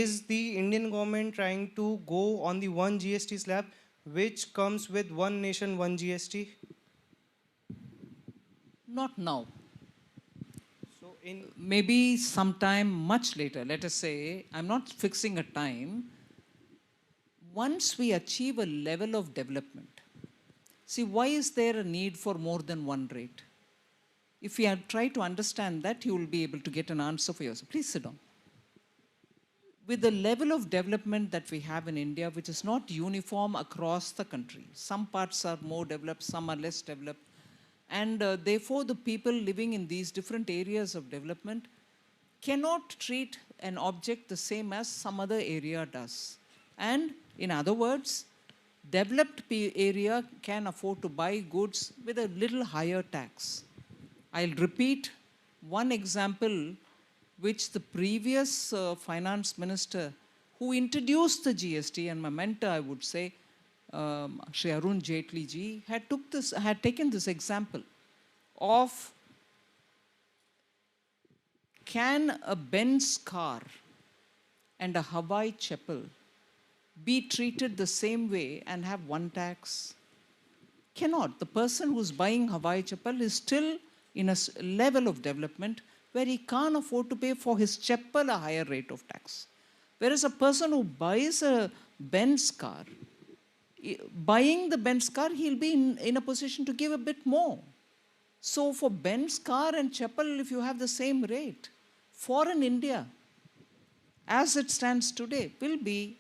Is the Indian government trying to go on the one GST slab, which comes with one nation, one GST? Not now. So in Maybe sometime much later, let us say, I'm not fixing a time. Once we achieve a level of development, see, why is there a need for more than one rate? If you try to understand that, you will be able to get an answer for yourself. Please sit down. With the level of development that we have in India, which is not uniform across the country, some parts are more developed, some are less developed, and therefore the people living in these different areas of development cannot treat an object the same as some other area does. And in other words, developed area can afford to buy goods with a little higher tax. I'll repeat one example which the previous finance minister who introduced the GST, and my mentor, I would say, Shri Arun Jaitley ji, had taken this example of, can a Benz car and a Hawaii chapel be treated the same way and have one tax? Cannot. The person who's buying Hawaii chapel is still in a level of development where he can't afford to pay for his chapel a higher rate of tax. Whereas a person who buys a Benz car, buying the Benz car, he'll be in a position to give a bit more. So for Benz car and chapel, if you have the same rate, foreign India, as it stands today, will be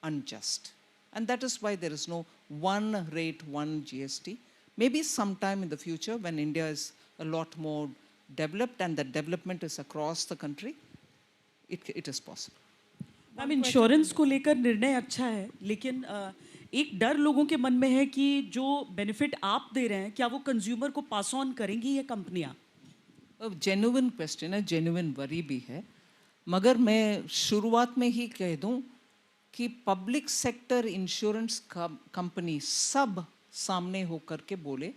unjust. And that is why there is no one rate, one GST. Maybe sometime in the future when India is a lot more developed and that development is across the country, it is possible. Ma'am insurance को लेकर निर्णय अच्छा है, लेकिन एक डर लोगों के मन में है कि जो बेनिफिट आप दे रहे हैं क्या वो कंज्यूमर को पास ऑन करेंगी ये कंपनियां? जेन्युइन क्वेश्चन है, जेन्युइन वरी भी है, मगर मैं शुरुआत में ही कह दूं कि पब्लिक सेक्टर इंश्योरेंस कंपनी सब सामने होकर के बोले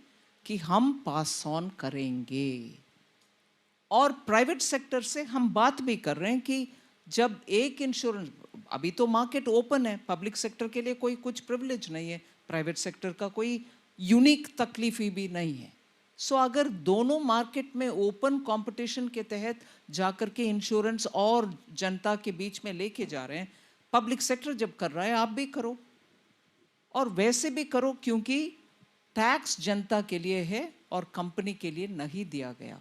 कि हम पास ऑन करेंगे, और प्राइवेट सेक्टर से हम बात भी कर रहे हैं कि जब एक इंश्योरेंस, अभी तो मार्केट ओपन है, पब्लिक सेक्टर के लिए कोई कुछ प्रिविलेज नहीं है, प्राइवेट सेक्टर का कोई यूनिक तकलीफ भी नहीं है। सो अगर दोनों मार्केट में ओपन कंपटीशन के तहत जाकर के इंश्योरेंस और जनता के बीच में लेके जा रहे हैं, पब्लिक सेक्टर जब कर रहा है आप भी करो, और वैसे भी करो क्योंकि टैक्स जनता के लिए है और कंपनी के लिए नहीं दिया गया।